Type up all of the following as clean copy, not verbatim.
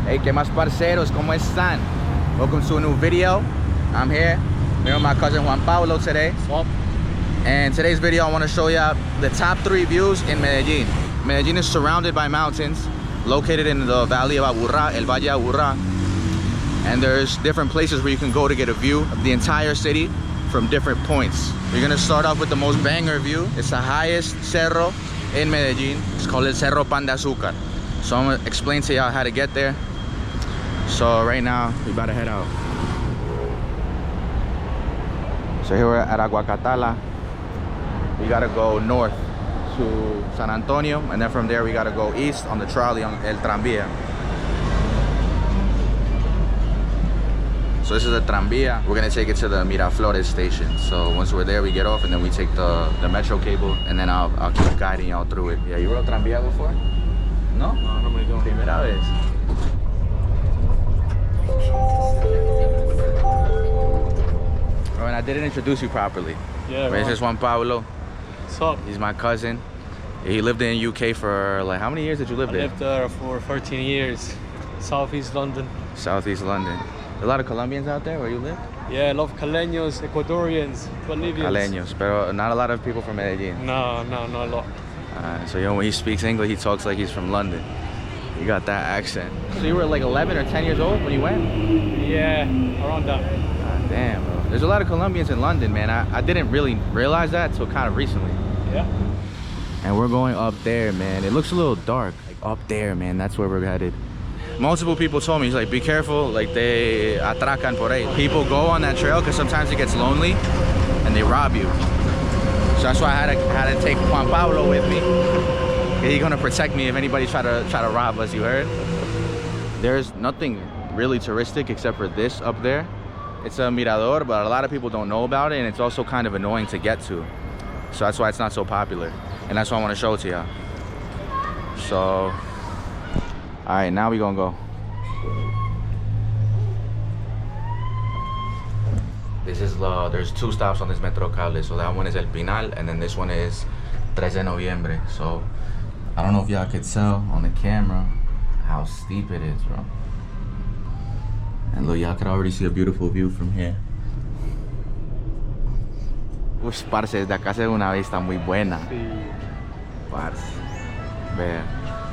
Hey, ¿qué más parceros? ¿Cómo están? Welcome to a new video. I'm here with my cousin Juan Pablo today. What's up? And today's video I want to show you the top 3 views in Medellín. Medellín is surrounded by mountains, located in the valley of Aburrá, el Valle de Aburrá. And there's different places where you can go to get a view of the entire city from different points. We're gonna start off with the most banger view. It's the highest cerro in Medellín. It's called El Cerro Pan de Azúcar. So I'm gonna explain to y'all how to get there. So right now, we about to head out. So here we're at Aguacatala. We gotta go north to San Antonio, and then from there we gotta go east on the trolley on El Tranvía. So this is the Tranvía. We're gonna take it to the Miraflores station. So once we're there, we get off, and then we take the metro cable, and then I'll keep guiding y'all through it. Yeah, you rode Tranvía before? No? No, no me digo. Primera vez. Oh, and I didn't introduce you properly. Yeah, This is Juan Pablo. What's up? He's my cousin. He lived in UK for like, how many years did you live I there? lived there for 13 years. Southeast London. Southeast London. A lot of Colombians out there where you live? Yeah, I love Caleños, Ecuadorians, Bolivians. Caleños, but not a lot of people from Medellín. No, not a lot. So you know, when he speaks English, he talks like he's from London. You got that accent. So you were like 11 or 10 years old when you went? Yeah, around that. God damn, bro. There's a lot of Colombians in London, man. I didn't really realize that until kind of recently. Yeah. And we're going up there, man. It looks a little dark. Like up there, man. That's where we're headed. Multiple people told me, he's like, be careful, like they atracan por ahí. People go on that trail because sometimes it gets lonely and they rob you. So that's why I had to take Juan Pablo with me. He's gonna protect me if anybody try to rob us, you heard? There's nothing really touristic except for this up there. It's a mirador, but a lot of people don't know about it, and it's also kind of annoying to get to. So that's why it's not so popular. And that's why I want to show it to y'all. So, all right, now we gonna go. This is there's 2 stops on this Metro Cable. So that one is El Pinal, and then this one is 13 de Noviembre. So I don't know if y'all could tell on the camera how steep it is, bro. And look, y'all can already see a beautiful view from here. Uy, parce, desde acá se ve una vista muy buena. Sí. Parce. Vea.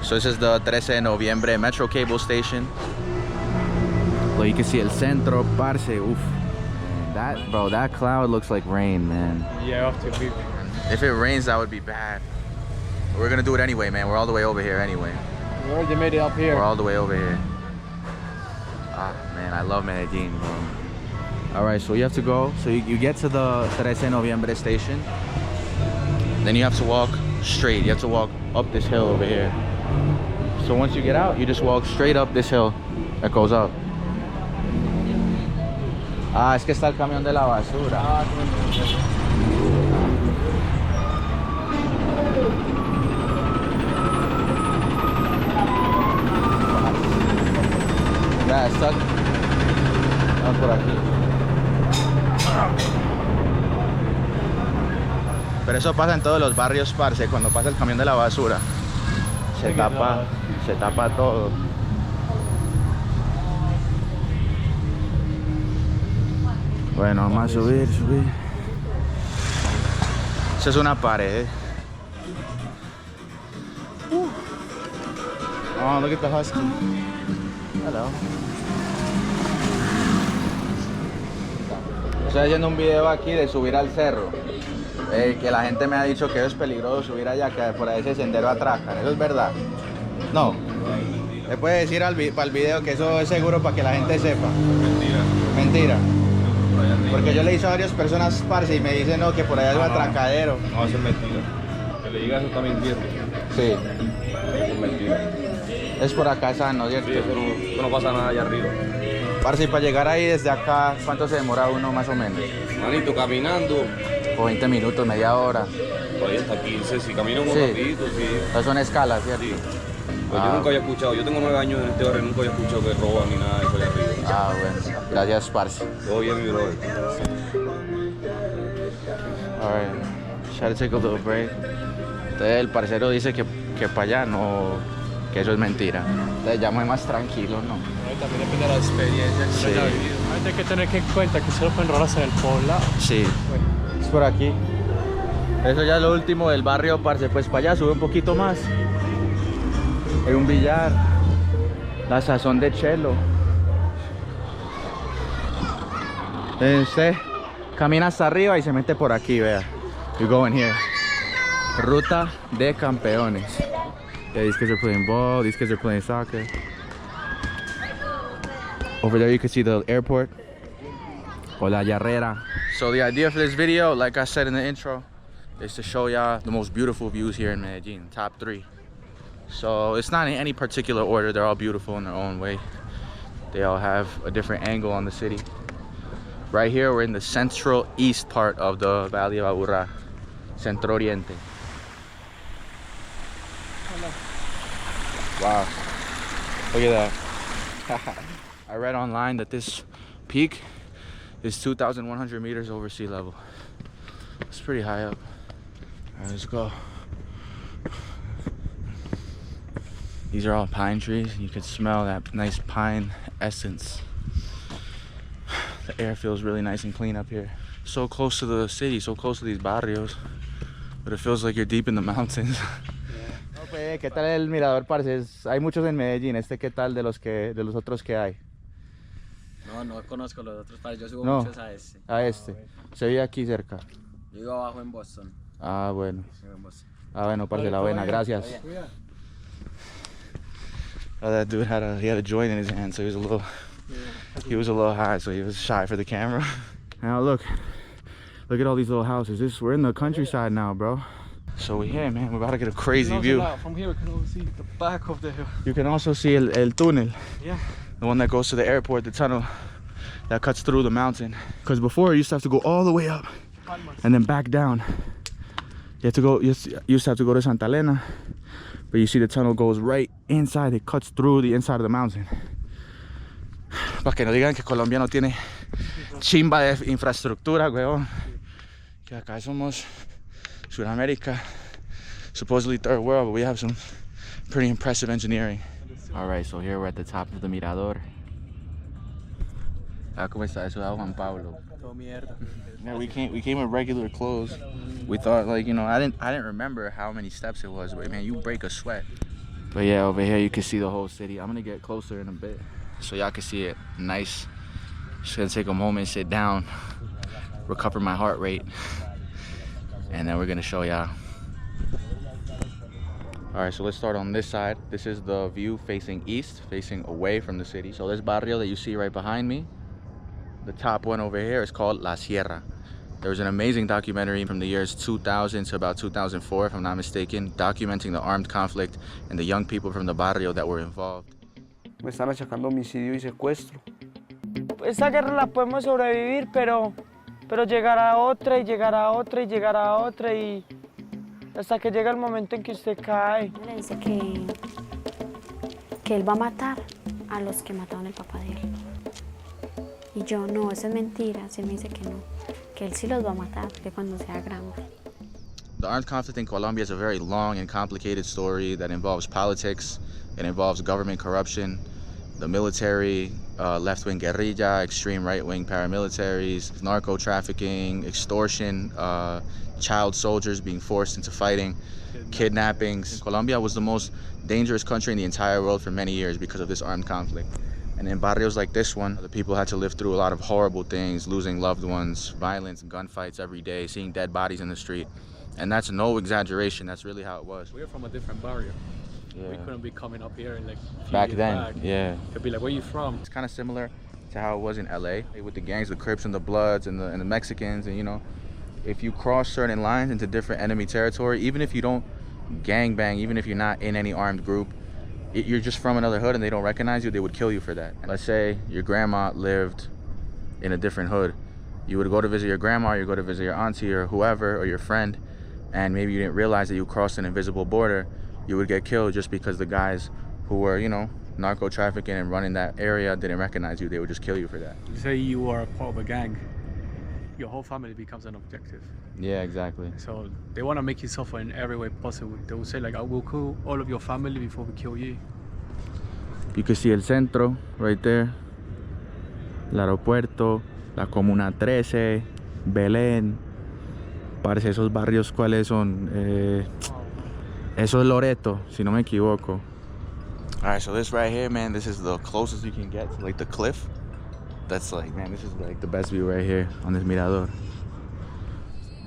So this is the 13 de Noviembre Metro Cable Station. Look, you can see El Centro, parce. Oof. That, bro, that cloud looks like rain, man. Yeah, off to be. If it rains, that would be bad. We're gonna do it anyway, man. We're all the way over here anyway. We already made it up here. We're all the way over here. Ah, man, I love Medellín, bro. All right, so you have to go. So you get to the 13 de Noviembre station. Then you have to walk straight. You have to walk up this hill over here. So once you get out, you just walk straight up this hill that goes up. Ah, es que está el camión de la basura. Ya, está. Vamos por aquí. Pero eso pasa en todos los barrios, parce, cuando pasa el camión de la basura. Se tapa todo. Bueno, vamos a subir. Eso es una pared. Oh, look at the husky. Hello. Estoy haciendo un video aquí de subir al cerro. Que la gente me ha dicho que es peligroso subir allá, que por ahí ese sendero atracan. ¿Eso es verdad? No. ¿Le puede decir para el video que eso es seguro para que la gente sepa? Mentira. Mentira. Porque yo le hice a varias personas, parce, y me dicen no, que por allá es un atracadero. No, eso es mentira. Que le diga eso está mintiendo. Sí. Eso es mentira. Es por acá sano, ¿cierto? Sí, eso no pasa nada allá arriba. Parce, y para llegar ahí desde acá, ¿cuánto se demora uno más o menos? Manito, caminando, O 20 minutos, media hora. por ahí hasta 15. Si camino un Sí. ratito, sí. Entonces son escalas, ¿cierto? Sí. Pues yo nunca había escuchado, yo tengo 9 años en este barrio, nunca había escuchado que roban ni nada de eso allá arriba. Ah, bueno. Gracias, parce. Todo bien, mi brother. Alright. Try to take a little break. Entonces el parcero dice que para allá no, que eso es mentira. Entonces ya muy más tranquilo, ¿no? También depende de la experiencia que Sí. haya vivido. Hay que tener en cuenta que solo pueden rolarse en el poblado. Sí. Es por aquí. Eso ya es lo último del barrio, parce. Pues para allá sube un poquito más. Hay un billar. La sazón de chelo. Usted camina hasta arriba y se mete por aquí, vea. You go in here. Ruta de campeones. Yeah, these kids are playing ball. These kids are playing soccer. Over there you can see the airport. Or La Yarrera. So the idea for this video, like I said in the intro, is to show y'all the most beautiful views here in Medellín, top 3. So it's not in any particular order, they're all beautiful in their own way. They all have a different angle on the city. Right here, we're in the central east part of the Valley of Aburrá, Centro Oriente. Wow, look at that. I read online that this peak is 2,100 meters over sea level. It's pretty high up. All right, let's go. These are all pine trees. You can smell that nice pine essence. The air feels really nice and clean up here. So close to the city, so close to these barrios, but it feels like you're deep in the mountains. No, pues, ¿qué tal el mirador, parce? Hay muchos en Medellín. ¿Qué tal de los otros que hay? No conozco los otros pares, yo subo No, muchos a este. a este. Se vive aquí cerca. Yo vivo abajo en Boston. Ah, bueno. Vivo en Boston. Ah, bueno, parce, la buena, gracias. Oh, that dude had a joint in his hand, so he was a little high, so he was shy for the camera. Now look at all these little houses. We're in the countryside now, bro. So we're here, man. We're about to get a crazy view. From here we can always see the back of the hill. You can also see el túnel. Yeah. The one that goes to the airport, the tunnel that cuts through the mountain. Because before you used to have to go all the way up and then back down. You used to have to go to Santa Elena, but you see the tunnel goes right inside. It cuts through the inside of the mountain. Para que no digan que Colombia no tiene chimba de infraestructura, weón. Que acá somos Sudamérica, supposedly third world, but we have some pretty impressive engineering. All right, so here we're at the top of the mirador. ¿Cómo está eso, Juan Pablo? Todo mierda. Yeah, we came with regular clothes. We thought, like, you know, I didn't remember how many steps it was, but man, you break a sweat. But yeah, over here you can see the whole city. I'm gonna get closer in a bit so y'all can see it nice. Just gonna take a moment, sit down, recover my heart rate, and then we're gonna show y'all. All right, so let's start on this side. This is the view facing east, facing away from the city. So this barrio that you see right behind me, the top one over here is called La Sierra. There was an amazing documentary from the years 2000 to about 2004, if I'm not mistaken, documenting the armed conflict and the young people from the barrio that were involved. Me están achacando homicidio y secuestro. Esta guerra la podemos sobrevivir, pero llegará otra y llegará otra y llegará otra y hasta que llega el momento en que usted cae. Le dice que él va a matar a los que mataron al papá de él. Y yo, no, eso es mentira. Él me dice que no, que él sí los va a matar, que cuando sea grande. The armed conflict in Colombia is a very long and complicated story that involves politics, it involves government corruption, the military, left-wing guerrilla, extreme right-wing paramilitaries, narco trafficking, extortion, child soldiers being forced into fighting, kidnappings. Colombia was the most dangerous country in the entire world for many years because of this armed conflict. And in barrios like this one, the people had to live through a lot of horrible things, losing loved ones, violence, gunfights every day, seeing dead bodies in the street. And that's no exaggeration, that's really how it was. We're from a different barrio. Yeah. We couldn't be coming up here in like a few Back years then, back. yeah. Could be like, where you from? It's kind of similar to how it was in LA with the gangs, the Crips and the Bloods and the Mexicans, and you know, if you cross certain lines into different enemy territory, even if you don't gang bang, even if you're not in any armed group, you're just from another hood and they don't recognize you, they would kill you for that. And let's say your grandma lived in a different hood. You would go to visit your grandma, you go to visit your auntie or whoever, or your friend, and maybe you didn't realize that you crossed an invisible border, you would get killed just because the guys who were, you know, narco trafficking and running that area didn't recognize you. They would just kill you for that. You say you are a part of a gang. your whole family becomes an objective. Yeah, exactly. So they want to make you suffer in every way possible. They will say like, I will kill all of your family before we kill you. You can see el centro right there. El aeropuerto, la Comuna 13, Belén. Parece esos barrios cuáles son. Eso es Loreto, si no me equivoco. Alright, so this right here, man, this is the closest you can get to like the cliff. That's like, man, this is like the best view right here on this mirador.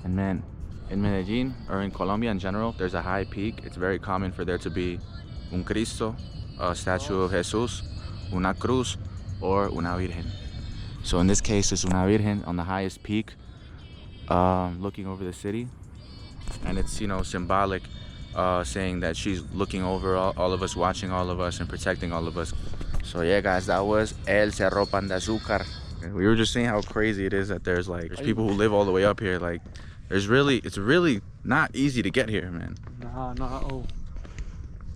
And man, in Medellín, or in Colombia in general, there's a high peak. It's very common for there to be un Cristo, a statue of Jesus, una cruz, or una virgen. So in this case, it's una virgen on the highest peak, looking over the city. And it's, you know, symbolic, saying that she's looking over all of us, watching all of us, and protecting all of us. So yeah, guys, that was El Cerro Pan de Azúcar. We were just saying how crazy it is that there's people who live all the way up here. Like, it's really not easy to get here, man. Nah, not at all.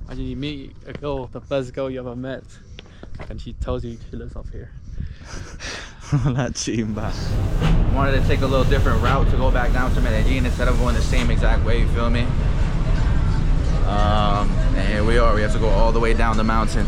Imagine you meet a girl, the best girl you ever met, and she tells you she lives up here. La chimba. Wanted to take a little different route to go back down to Medellín instead of going the same exact way, you feel me? And here we are, we have to go all the way down the mountain.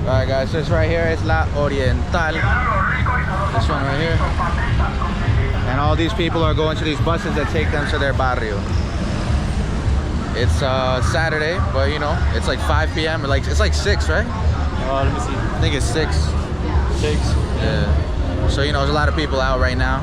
Alright guys, this right here is La Oriental. This one right here. And all these people are going to these buses that take them to their barrio. It's Saturday, but you know, it's like 5 p.m. It's like 6, right? Let me see. I think it's 6. 6. Yeah. So you know, there's a lot of people out right now.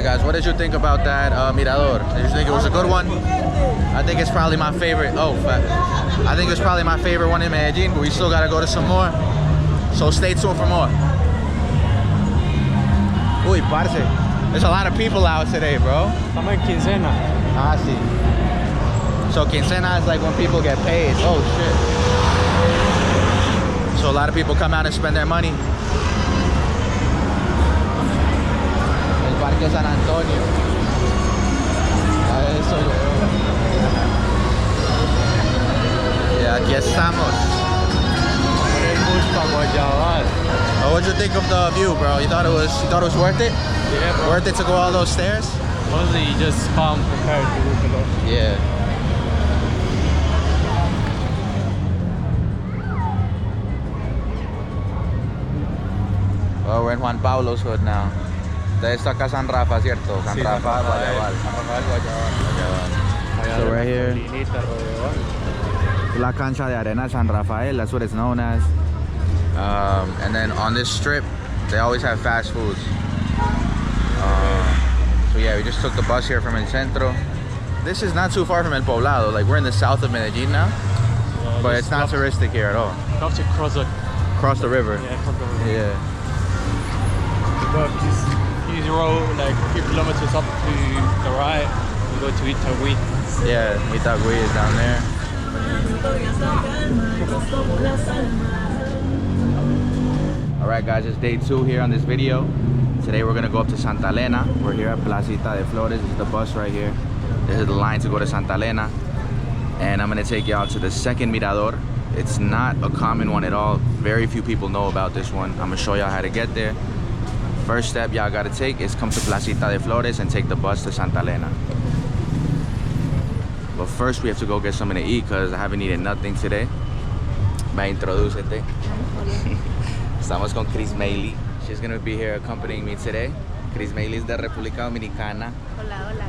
Guys, what did you think about that mirador? Did you think it was a good one? I think it's probably my favorite. I think it's probably my favorite one in Medellín, but we still gotta go to some more. So stay tuned for more. Uy, parce. There's a lot of people out today, bro. Estamos en quincena. Ah, sí. So quincena is like when people get paid. Oh, shit. So a lot of people come out and spend their money. Parque San Antonio. Eso yo. Y aquí estamos. What'd you think of the view, bro? You thought it was worth it? Yeah, bro. Worth it to go all those stairs? Honestly, you just come prepared to walk a lot. Yeah. Well, we're in Juan Pablo's hood now. De esta acá San Rafa, ¿cierto? San Rafa, Guayabal. So right here, La Cancha de Arena San Rafael, that's what it's known as. And then on this strip, they always have fast foods. So yeah, we just took the bus here from El Centro. This is not too far from El Poblado. Like, we're in the south of Medellín now, but it's not touristic here at all. You have to Cross the river. Yeah, cross the river. Yeah. Use the road like a few kilometers up to the right and go to Itagüí. Yeah, Itagüí is down there. Alright guys, it's day 2 here on this video. Today we're gonna go up to Santa Elena. We're here at Placita de Flores. This is the bus right here. This is the line to go to Santa Elena. And I'm gonna take y'all to the second mirador. It's not a common one at all. Very few people know about this one. I'm gonna show y'all how to get there. First step y'all gotta take is come to Placita de Flores and take the bus to Santa Elena. But first we have to go get something to eat because I haven't eaten nothing today. Introducete. Estamos con Chris Mailey. She's gonna be here accompanying me today. Chris Mailey is de República Dominicana. Hola, hola.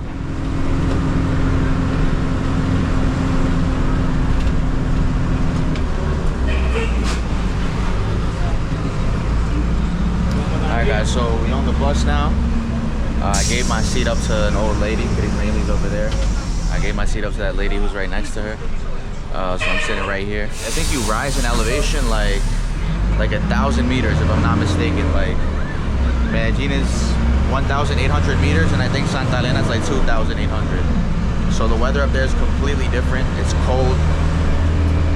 Alright guys, so we're on the bus now. I gave my seat up to an old lady. Chris Mailey's over there. I gave my seat up to that lady who's right next to her. So I'm sitting right here. I think you rise in elevation like like 1,000 meters if I'm not mistaken. Like Medellín is 1,800 meters and I think Santa Elena is like 2,800. So the weather up there is completely different. It's cold,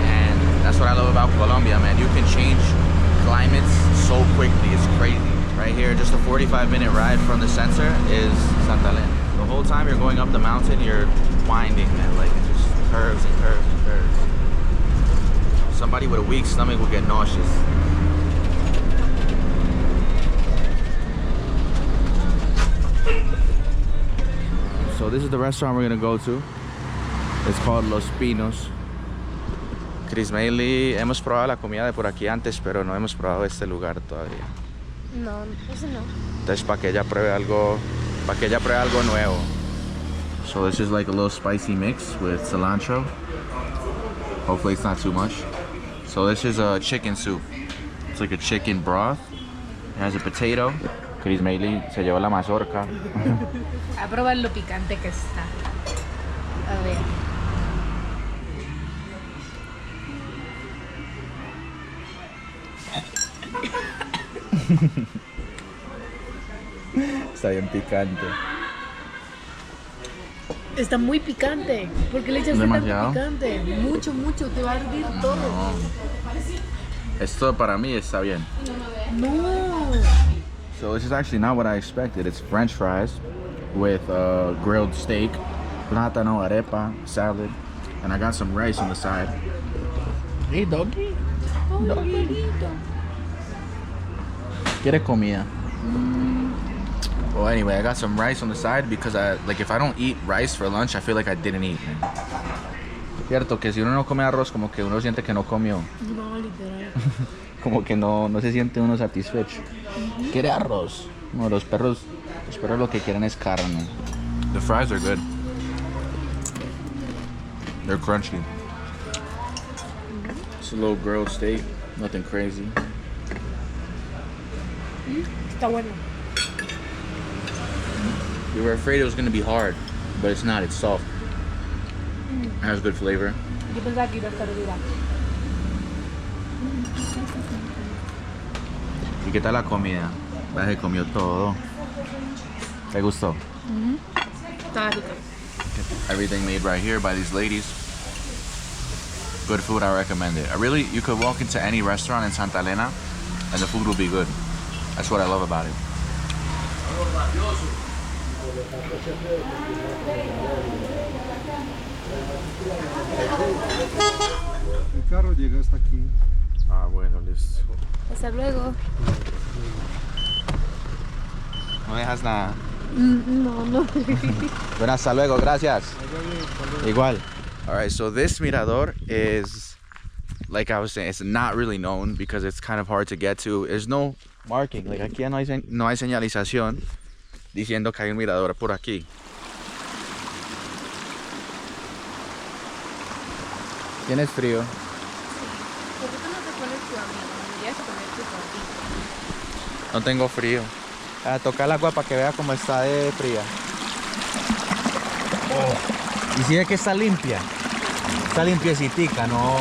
and that's what I love about Colombia, man. You can change climates so quickly. It's crazy. Right here, just a 45-minute ride from the center is Santa Elena. The whole time you're going up the mountain, you're winding, man. Like it just curves and curves and curves. Somebody with a weak stomach will get nauseous. So this is the restaurant we're gonna go to. It's called Los Pinos. Chris Mailey, hemos probado la comida de por aquí antes, pero no hemos probado este lugar todavía. No, eso no. Entonces para que ella pruebe algo nuevo. So this is like a little spicy mix with cilantro. Hopefully it's not too much. So this is a chicken soup. It's like a chicken broth. It has a potato. Chris Mailey se llevó la mazorca. A probar lo picante que está. A ver. Está bien picante. Está muy picante. ¿Por qué le echas ¿Demasiado? tanto picante? Mucho, mucho. Te va a arder todo. No. Esto para mí está bien. No. So this is actually not what I expected. It's French fries with grilled steak, plátano, arepa, salad, and I got some rice on the side. Hey, doggy. ¿Quieres comida? Well, anyway, I got some rice on the side because if I don't eat rice for lunch, I feel like I didn't eat, man. Cierto que si uno no come arroz, como que uno siente que no comió. No, literal. Como que no se siente uno satisfecho. ¿Quiere arroz? No, los perros lo que quieren es carne. The fries are good. They're crunchy. It's a little grilled steak, nothing crazy. Está bueno. We were afraid it was gonna be hard, but it's not. It's soft. It has good flavor. Yo pensaba que iba a estar dura. ¿Y qué tal la comida? La que comió todo. ¿Te gustó? Está rico. Everything made right here by these ladies. Good food, I recommend it. You could walk into any restaurant in Santa Elena and the food will be good. That's what I love about it. El carro llega hasta aquí. Ah, bueno, listo. Hasta luego. No dejas nada. No. Bueno, hasta luego, gracias. Igual. Alright, so this mirador is, like I was saying, it's not really known because it's kind of hard to get to. There's no marking, like aquí no hay señalización diciendo que hay un mirador por aquí. ¿Tienes frío? ¿Por qué no te pones tu amigo? Deberías ponerte tu amigo. No tengo frío. Toca el agua para que vea cómo está de fría. Y si ve que está limpia. Está limpiecitica, no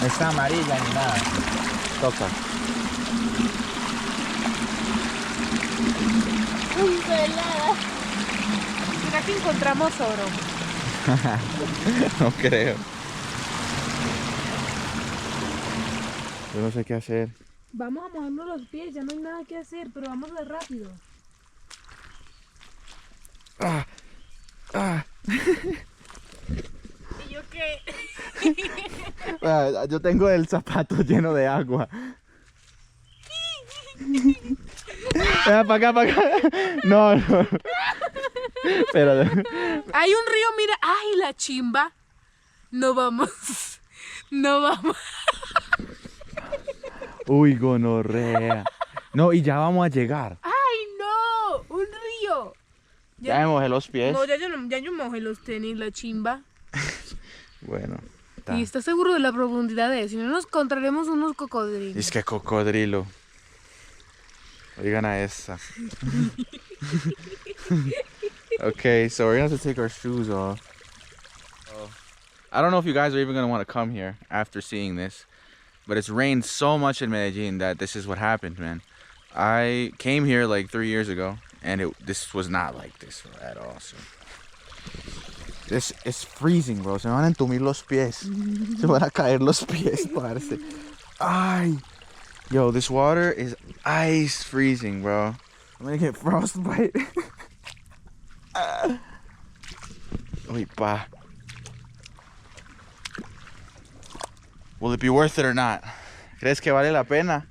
está amarilla ni nada. Toca. ¿Será que encontramos oro? No creo. Yo no sé qué hacer. Vamos a mojarnos los pies, ya no hay nada que hacer, pero vamos de rápido. ¿Y yo qué? Yo tengo el zapato lleno de agua. Para acá. No. Espérate. Hay un río, mira. ¡Ay, la chimba! No vamos. Uy, gonorrea. No, y ya vamos a llegar. ¡Ay, no! ¡Un río! Ya me mojé los pies. No, ya yo mojé los tenis, la chimba. Bueno. ¿Y estás seguro de la profundidad de eso? Si no nos encontraremos unos cocodrilos. Es que cocodrilo. Oigan a esa. Okay, so we're gonna have to take our shoes off. I don't know if you guys are even gonna want to come here after seeing this. But it's rained so much in Medellin that this is what happened, man. I came here like 3 years ago, and this was not like this at all. So this is freezing, bro. Se me van a entumir los pies. Se van a caer los pies, parce. Ay. Yo, this water is ice freezing, bro. I'm gonna get frostbite. Uy, pa. Will it be worth it or not? ¿Crees que vale la pena?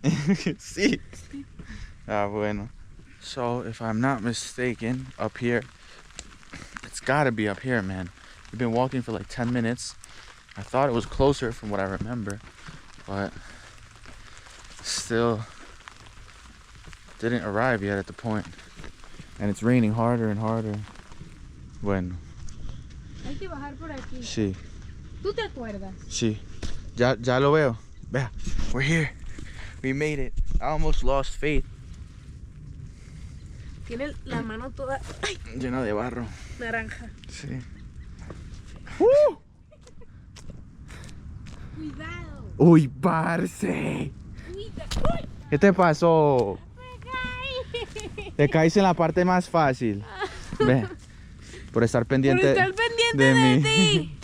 Sí. Sí. Ah, bueno. So, if I'm not mistaken, up here, it's gotta be up here, man. We've been walking for like 10 minutes. I thought it was closer from what I remember, but still didn't arrive yet at the point. And it's raining harder and harder. Bueno. Hay que bajar por aquí. Sí. ¿Tú te acuerdas? Sí. Ya lo veo. Vea, we're here. We made it. I almost lost faith. Tiene la mano toda Llena de barro. naranja. Sí. Cuidado. Uy, parce. Cuidado. ¿Qué te pasó? Me caí. Te caíste en la parte más fácil. Ve. Por estar pendiente, Por estar pendiente de ti.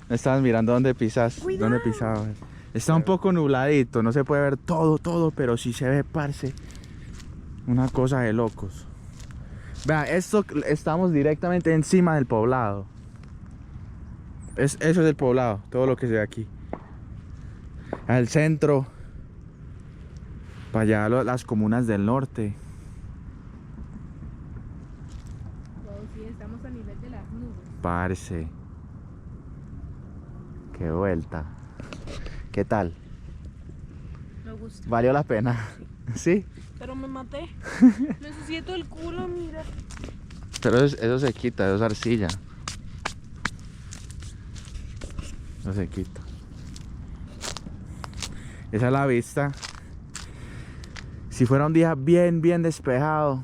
No estabas mirando dónde pisas. Cuidado. Dónde pisabas. Está un poco nubladito. No se puede ver todo, pero sí se ve, parce. Una cosa de locos. Vea, estamos directamente encima del poblado. Eso es el poblado, todo lo que se ve aquí. Al centro. Para allá las comunas del norte. Wow, sí, estamos a nivel de las nubes. Parce. Qué vuelta. ¿Qué tal? Me gusta. ¿Valió la pena? ¿Sí? Pero me maté. Necesito el culo, mira. Pero eso se quita, eso es arcilla. Eso se quita. Esa es la vista. Si fuera un día bien despejado,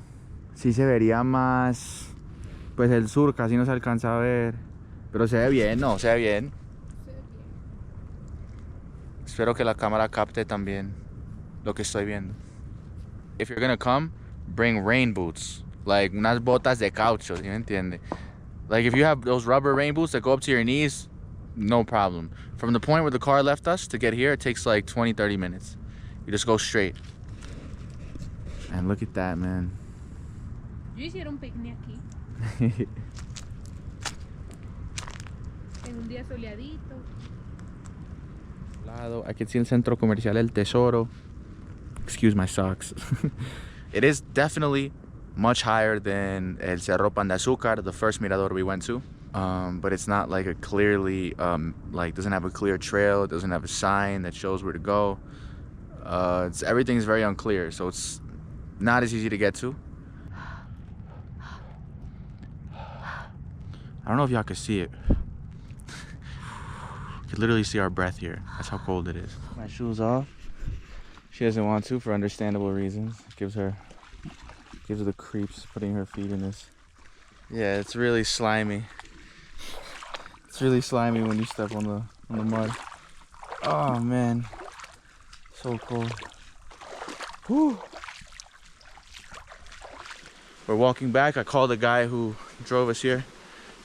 sí se vería más, pues el sur casi no se alcanza a ver. Pero se ve bien, ¿no? Se ve bien. Espero que la cámara capte también lo que estoy viendo. If you're gonna come, bring rain boots. Like unas botas de caucho, ¿sí me entiende? Like if you have those rubber rain boots that go up to your knees, no problem. From the point where the car left us to get here, it takes like 20-30 minutes. You just go straight. And look at that, man. Yo hiciera un picnic aquí. En un día soleadito. I can see el centro comercial El Tesoro. Excuse my socks. It is definitely much higher than El Cerro Pan de Azúcar, the first mirador we went to. But it's not like a clearly, doesn't have a clear trail. It doesn't have a sign that shows where to go. Everything's very unclear, so it's not as easy to get to. I don't know if y'all can see it. You can literally see our breath here. That's how cold it is. My shoes off. She doesn't want to for understandable reasons. It gives her the creeps putting her feet in this. Yeah, it's really slimy. It's really slimy when you step on the mud. Oh man, so cold. Whew. We're walking back. I called the guy who drove us here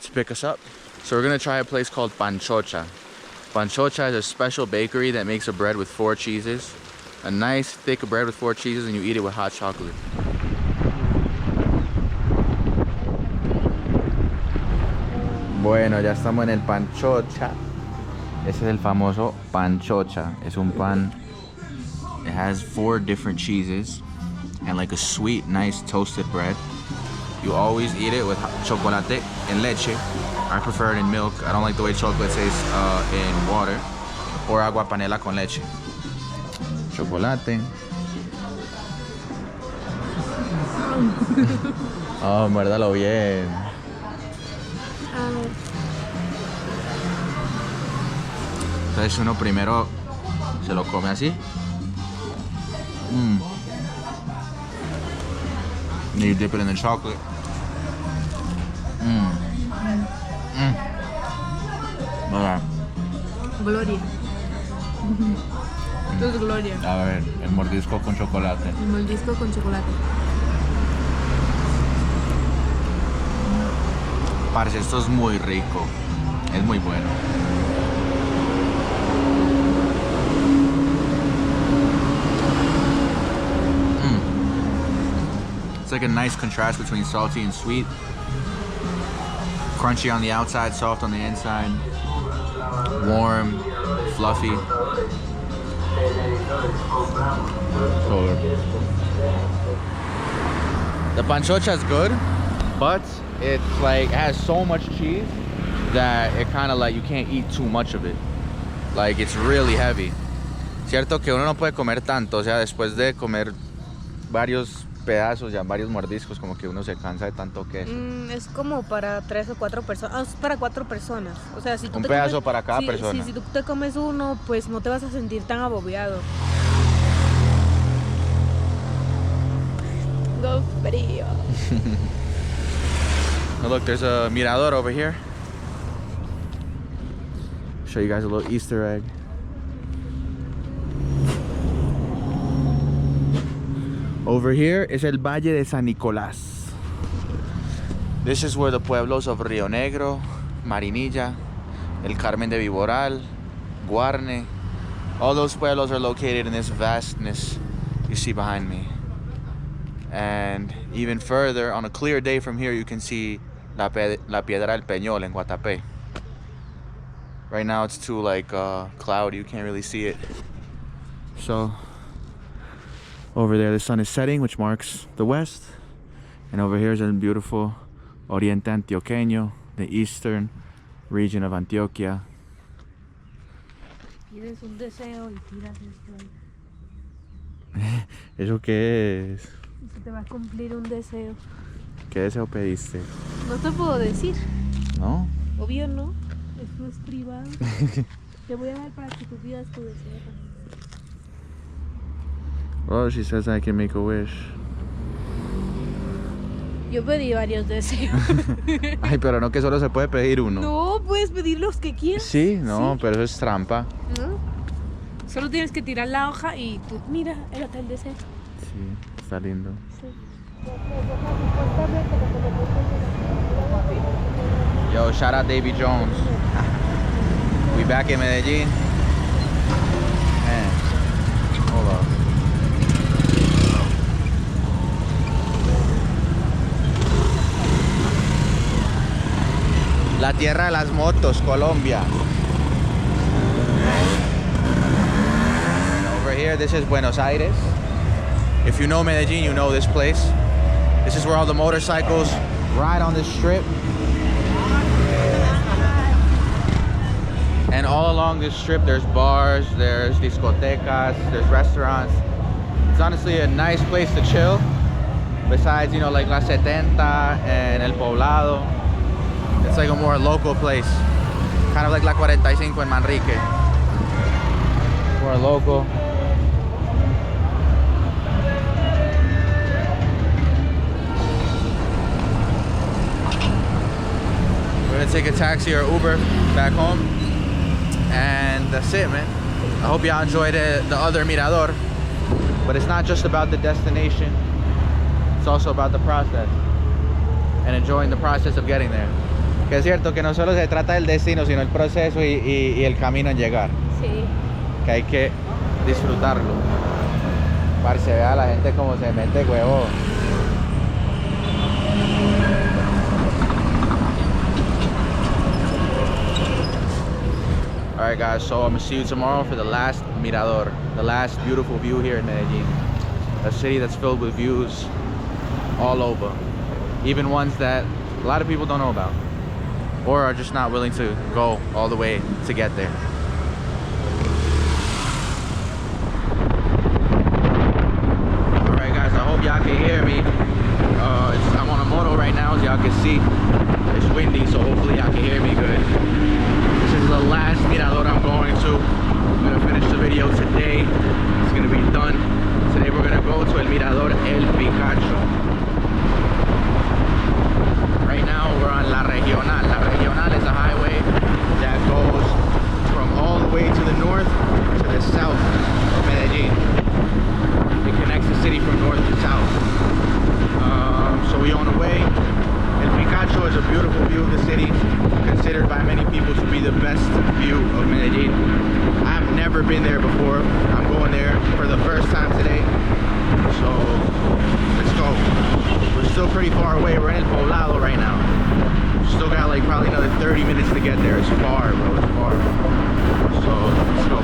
to pick us up. So we're gonna try a place called Panchocha. Panchocha is a special bakery that makes a bread with 4 cheeses. A nice thick bread with 4 cheeses, and you eat it with hot chocolate. Bueno, ya estamos en el Panchocha. Ese es el famoso Panchocha. Es un pan. It has 4 different cheeses and like a sweet, nice toasted bread. You always eat it with chocolate and leche. I prefer it in milk. I don't like the way chocolate tastes in water. Or agua panela con leche. Chocolate. Oh, muérdalo bien. Entonces uno primero se lo come así. And you dip it in the chocolate. Okay. Gloria. Esto es gloria. A ver, el mordisco con chocolate. El mordisco con chocolate. Parce, esto es muy rico. Es muy bueno. It's like a nice contrast between salty and sweet. Crunchy on the outside, soft on the inside. Warm, fluffy. So the panchocha is good, but it's like, it has so much cheese that it kind of like, you can't eat too much of it. Like, it's really heavy. Cierto que uno no puede comer tanto, o sea, después de comer varios pedazos, ya varios mordiscos, como que uno se cansa de tanto queso. Es como para 3 o 4 personas. Es para 4 personas. O sea, si tú Un te pedazo comes, para cada persona. Si tú te comes uno, pues no te vas a sentir tan agobiado. Go frío. Oh, look, there's a mirador over here. Show you guys a little Easter egg. Over here is el Valle de San Nicolás. This is where the pueblos of Río Negro, Marinilla, El Carmen de Viboral, Guarne, all those pueblos are located in this vastness you see behind me. And even further, on a clear day from here, you can see La Piedra del Peñol in Guatapé. Right now it's too like cloudy, you can't really see it. So over there the sun is setting, which marks the west. And over here is a beautiful Oriente Antioqueño, the eastern region of Antioquia. Tienes un deseo y tiras esto ahí. ¿Eso qué es? Se te va a cumplir un deseo. ¿Qué deseo pediste? No te puedo decir. ¿No? Obvio no. Esto es privado. Te voy a dar para que tú pidas tu deseo también. Oh, she says I can make a wish. Yo pedí varios deseos. Ay, pero no, que solo se puede pedir uno. No, puedes pedir los que quieras. Sí, no, Sí. pero eso es trampa. ¿No? Solo tienes que tirar la hoja y tú, mira, el hotel deseo. Sí, está lindo. Sí. Yo, shout out Davy Jones. We back in Medellín. Man, hold on. La tierra de las motos, Colombia. And over here, this is Buenos Aires. If you know Medellín, you know this place. This is where all the motorcycles ride on this strip. And all along this strip, there's bars, there's discotecas, there's restaurants. It's honestly a nice place to chill. Besides, you know, like La 70 and El Poblado. It's like a more local place. Kind of like La 45 in Manrique. More local. We're gonna take a taxi or Uber back home. And that's it, man. I hope y'all enjoyed the other mirador. But it's not just about the destination. It's also about the process. And enjoying the process of getting there. Que es cierto que no solo se trata del destino, sino el proceso y el camino en llegar. Sí. Que hay que disfrutarlo. Parce, vea la gente como se mete huevo. Alright guys, so I'm gonna see you tomorrow for the last mirador, the last beautiful view here in Medellín. A city that's filled with views all over. Even ones that a lot of people don't know about. Or are just not willing to go all the way to get there. Alright guys, I hope y'all can hear me. I'm on a moto right now, as y'all can see. It's windy, so hopefully y'all can hear me good. This is the last mirador I'm going to. I'm gonna finish the video today. It's gonna be done. Today we're gonna go to El Mirador El Picacho. Right now we're on La Regional. La Regional is a highway that goes from be the best view of Medellín. I've never been there before. I'm going there for the first time today. So let's go. We're still pretty far away. We're in El Poblado right now. Still got like probably another 30 minutes to get there. It's far, bro. It's far. So let's go.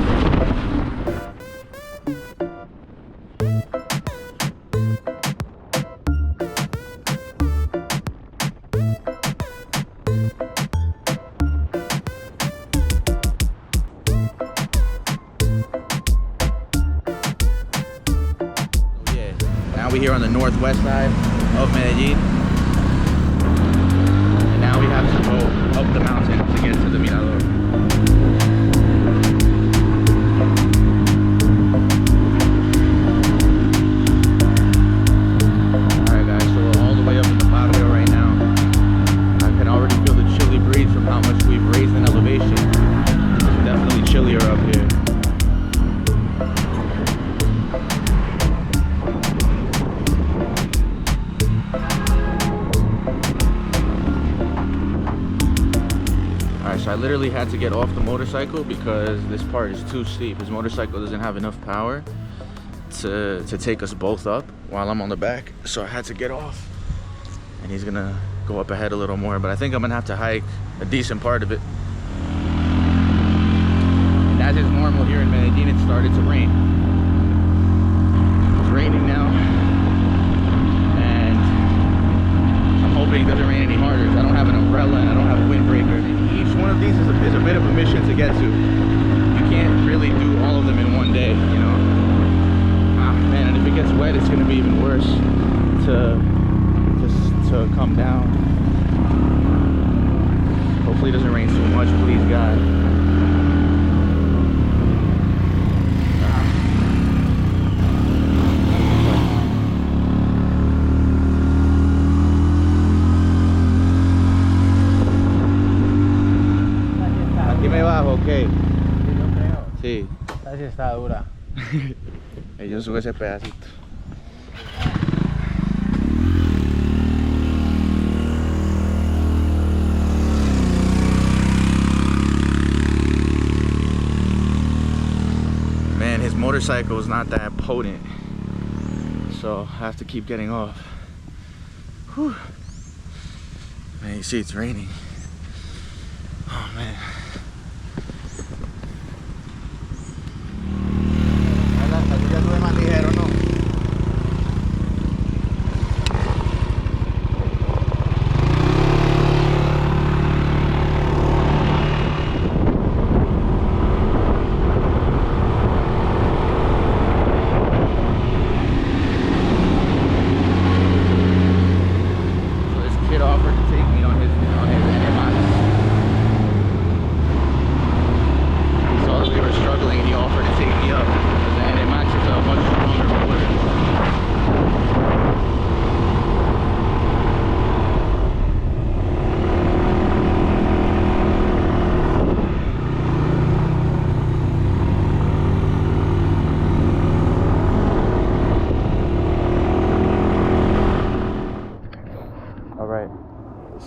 Now we're here on the northwest side of Medellín. And now we have to go up the mountain to get to the Mirador. Alright guys, so we're all the way up in the barrio right now. I can already feel the chilly breeze from how much we've raised in elevation. It's definitely chillier up here. So I literally had to get off the motorcycle because this part is too steep. His motorcycle doesn't have enough power to take us both up while I'm on the back. So I had to get off. And he's gonna go up ahead a little more, but I think I'm gonna have to hike a decent part of it. And as is normal here in Medellín, it started to rain. It's raining now. And I'm hoping it doesn't rain any harder. I don't have an umbrella and I don't have a windbreaker. Each one of these is a bit of a mission to get to. You can't really do all of them in one day, you know. Ah, man, and if it gets wet, it's gonna be even worse to come down. Hopefully it doesn't rain too much, please God. Ok. Sí, yo creo. Sí. Esta sí está dura. Yo subo ese pedacito. Man, his motorcycle is not that potent, so I have to keep getting off. Whew. Man, you see it's raining. Oh man.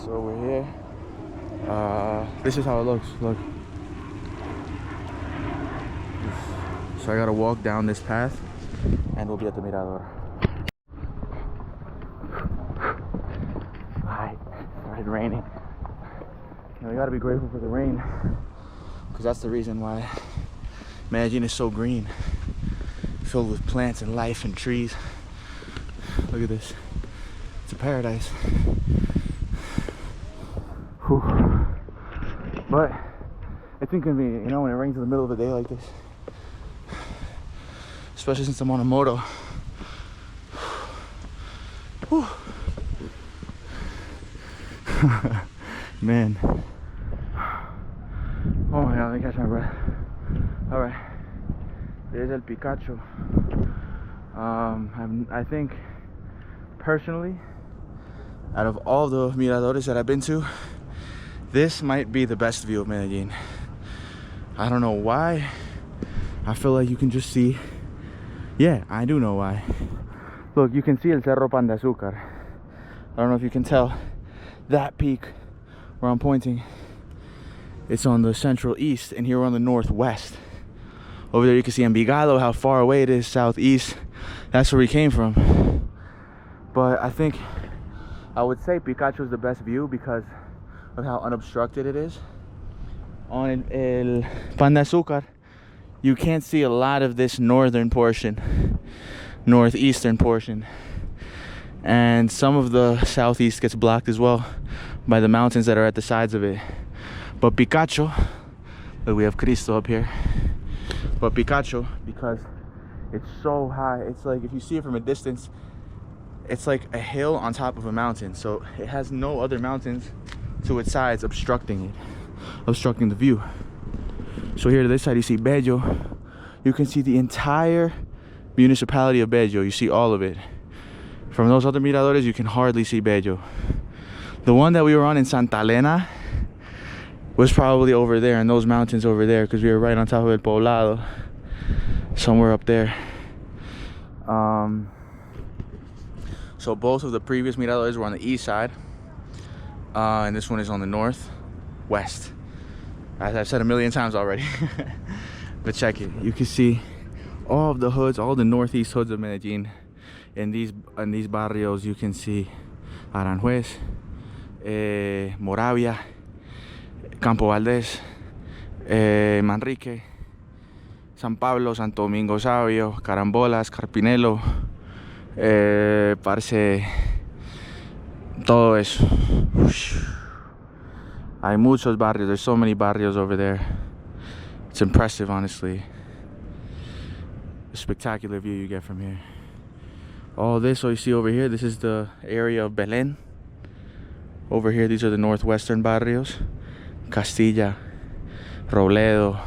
So we're here. This is how it looks. Look. So I gotta walk down this path and we'll be at the Mirador. Alright, started raining. And we gotta be grateful for the rain, because that's the reason why Medellín is so green, filled with plants and life and trees. Look at this. It's a paradise. Whew. But it's inconvenient, you know, when it rains in the middle of the day like this. Especially since I'm on a moto. Whew. Man. Oh my god, let me catch my breath. Alright. There's El Picacho. I think personally, out of all the miradores that I've been to, this might be the best view of Medellín. I don't know why. I feel like you can just see. Yeah, I do know why. Look, you can see El Cerro Pan de Azúcar. I don't know if you can tell that peak where I'm pointing It's on the central east, and here we're on the northwest. Over there you can see Envigado, how far away it is, southeast. That's where we came from. But I think I would say Picacho is the best view because of how unobstructed it is. On El Pan de Azúcar, you can't see a lot of this northern portion, northeastern portion. And some of the southeast gets blocked as well by the mountains that are at the sides of it. But Picacho, look, we have Cristo up here. But Picacho, because it's so high, it's like if you see it from a distance, it's like a hill on top of a mountain. So it has no other mountains to its sides obstructing the view. So here to this side you see Bello. You can see the entire municipality of Bello. You see all of it. From those other miradores you can hardly see Bello. The one that we were on in Santa Elena was probably over there in those mountains over there, because we were right on top of El Poblado, somewhere up there. So both of the previous miradores were on the east side, and this one is on the northwest, as I've said a million times already. But check it, you can see all of the hoods, all the northeast hoods of Medellin. In these barrios you can see Aranjuez, Moravia, Campo Valdez, Manrique, San Pablo, Santo Domingo Sabio, Carambolas, Carpinelo, parce, todo eso. Hay muchos barrios, there's so many barrios over there. It's impressive, honestly. A spectacular view you get from here. All this, so you see over here, this is the area of Belén. Over here, these are the northwestern barrios. Castilla, Robledo,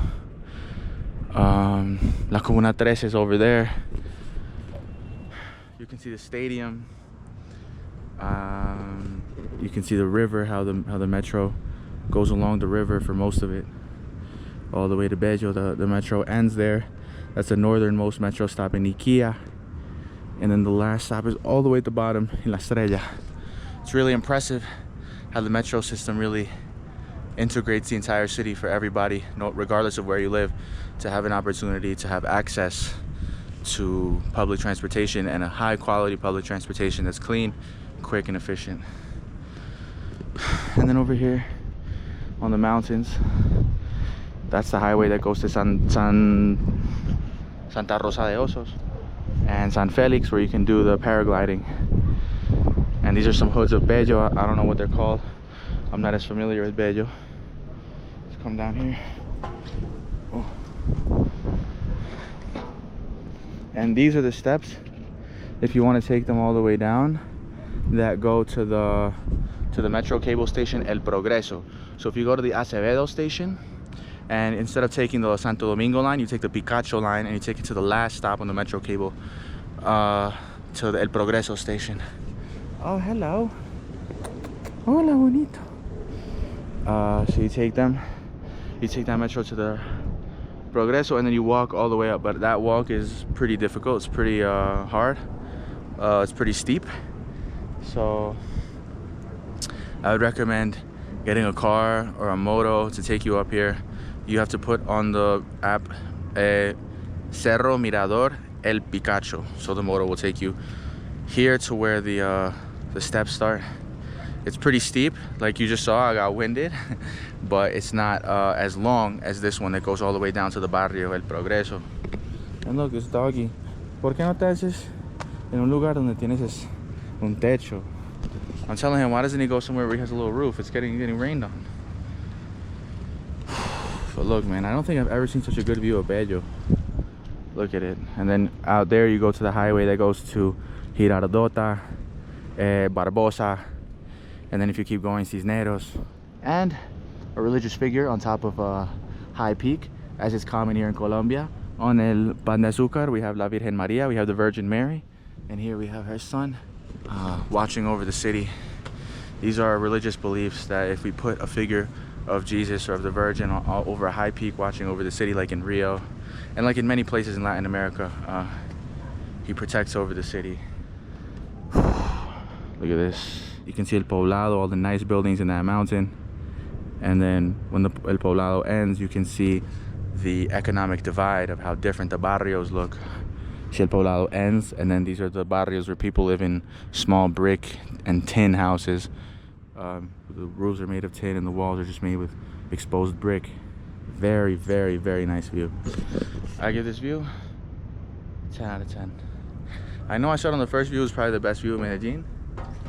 La Comuna 13 is over there. You can see the stadium. You can see the river, how the metro goes along the river for most of it, all the way to Bello. The metro ends there. That's the northernmost metro stop in Niquia. And then the last stop is all the way at the bottom in La Estrella. It's really impressive how the metro system really integrates the entire city for everybody, regardless of where you live, to have an opportunity to have access to public transportation, and a high quality public transportation that's clean, quick, and efficient. And then over here on the mountains, that's the highway that goes to Santa Rosa de Osos and San Felix, where you can do the paragliding. And these are some hoods of Bello. I don't know what they're called. I'm not as familiar with Bello. Let's come down here. Oh. And these are the steps, if you want to take them all the way down, that go to the metro cable station El Progreso. So if you go to the Acevedo station, and instead of taking the Santo Domingo line, you take the Picacho line and you take it to the last stop on the metro cable, to the El Progreso station. Oh, hello. Hola, bonito. So you take that metro to the Progreso, and then you walk all the way up. But that walk is pretty difficult. It's pretty hard. It's pretty steep. So I would recommend getting a car or a moto to take you up here. You have to put on the app Cerro Mirador El Picacho, so the moto will take you here to where the steps start. It's pretty steep, like you just saw. I got winded, but it's not as long as this one that goes all the way down to the barrio El Progreso. And look, it's Doggy. ¿Por qué no te haces en un lugar donde tienes un techo? I'm telling him, why doesn't he go somewhere where he has a little roof? It's getting rained on. But look, man, I don't think I've ever seen such a good view of Bello. Look at it. And then out there you go to the highway that goes to Girardota, Barbosa, and then if you keep going, Cisneros, and a religious figure on top of a high peak, as is common here in Colombia. On El Pan de Azúcar, we have La Virgen Maria, we have the Virgin Mary, and here we have her son watching over the city. These are religious beliefs that if we put a figure of Jesus or of the Virgin over a high peak watching over the city, like in Rio and like in many places in Latin America, he protects over the city. Look at this. You can see El Poblado, all the nice buildings in that mountain. And then when the El Poblado ends, you can see the economic divide of how different the barrios look. El Poblado ends, and then these are the barrios where people live in small brick and tin houses. The roofs are made of tin and the walls are just made with exposed brick. Very, very, very nice view. I give this view 10 out of 10. I know I said on the first view is probably the best view of Medellín,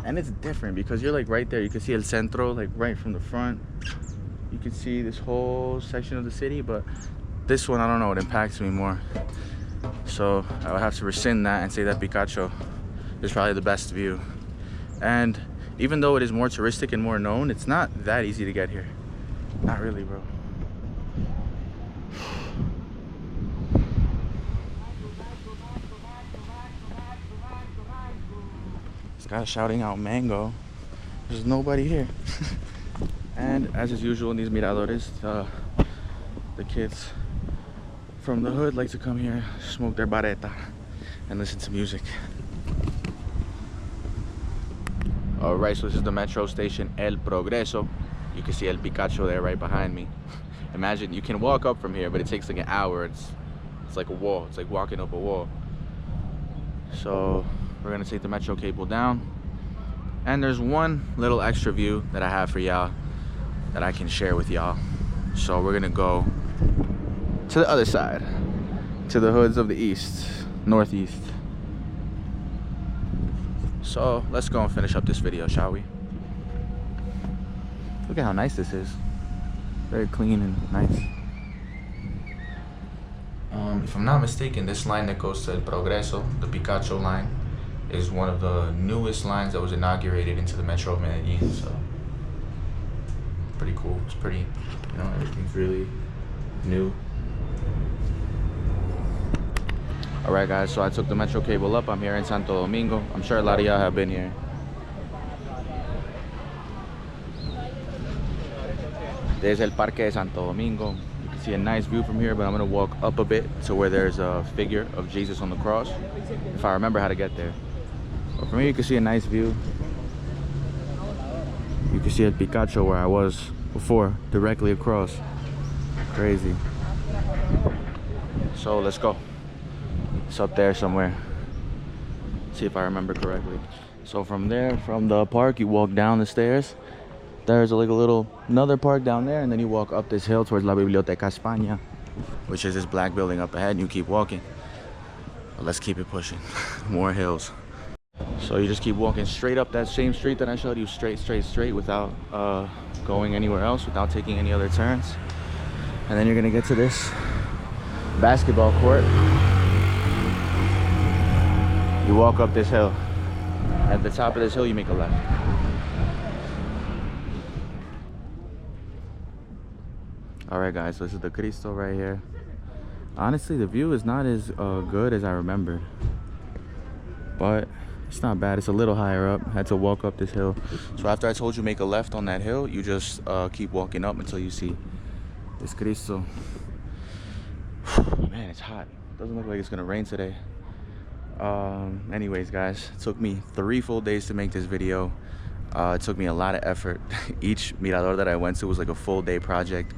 and it's different because you're like right there. You can see El Centro like right from the front. You can see this whole section of the city, but this one, I don't know, it impacts me more. So I would have to rescind that and say that Picacho is probably the best view. And even though it is more touristic and more known, it's not that easy to get here. Not really, bro. This guy's shouting out mango. There's nobody here. And as is usual in these miradores, the kids from the hood like to come here, smoke their barreta, and listen to music. Alright, so this is the metro station El Progreso. You can see El Picacho there right behind me. Imagine, you can walk up from here, but it takes like an hour. It's like a wall. It's like walking up a wall. So we're gonna take the metro cable down. And there's one little extra view that I have for y'all that I can share with y'all. So we're gonna go to the other side, to the hoods of the east, northeast. So let's go and finish up this video, shall we? Look at how nice this is. Very clean and nice. If I'm not mistaken, this line that goes to El Progreso, the Picacho line, is one of the newest lines that was inaugurated into the Metro of Medellín. So pretty cool. It's pretty, you know, everything's really new. Alright guys, so I took the metro cable up. I'm here in Santo Domingo. I'm sure a lot of y'all have been here. There's El Parque de Santo Domingo. You can see a nice view from here, but I'm gonna walk up a bit to where there's a figure of Jesus on the cross, if I remember how to get there. But from here you can see a nice view. You can see El Picacho where I was before, directly across. Crazy. So let's go. It's up there somewhere. See if I remember correctly. So from there, from the park, you walk down the stairs. There's like another park down there, and then you walk up this hill towards La Biblioteca España, which is this black building up ahead, and you keep walking. But let's keep it pushing. More hills. So you just keep walking straight up that same street that I showed you, straight, without going anywhere else, without taking any other turns. And then you're gonna get to this basketball court. You walk up this hill. At the top of this hill, you make a left. Alright guys, so this is the Cristo right here. Honestly, the view is not as good as I remembered. But it's not bad. It's a little higher up. I had to walk up this hill. So after I told you make a left on that hill, you just keep walking up until you see this Cristo. Man, it's hot. Doesn't look like it's gonna rain today. Anyways guys, it took me 3 full days to make this video. It took me a lot of effort. Each mirador that I went to was like a full day project.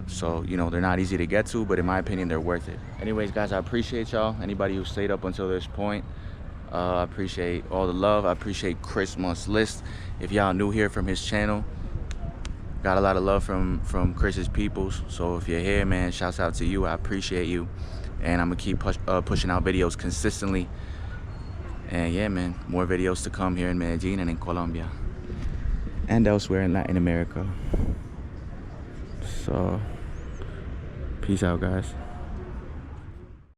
So you know, they're not easy to get to, but in my opinion they're worth it. Anyways guys, I appreciate y'all, anybody who stayed up until this point. I appreciate all the love. I appreciate Christmas List. If y'all new here from his channel, got a lot of love from Chris's peoples. So if you're here, man, shouts out to you. I appreciate you. And I'm gonna keep pushing out videos consistently. And yeah, man, more videos to come here in Medellín and in Colombia and elsewhere in Latin America. So peace out guys.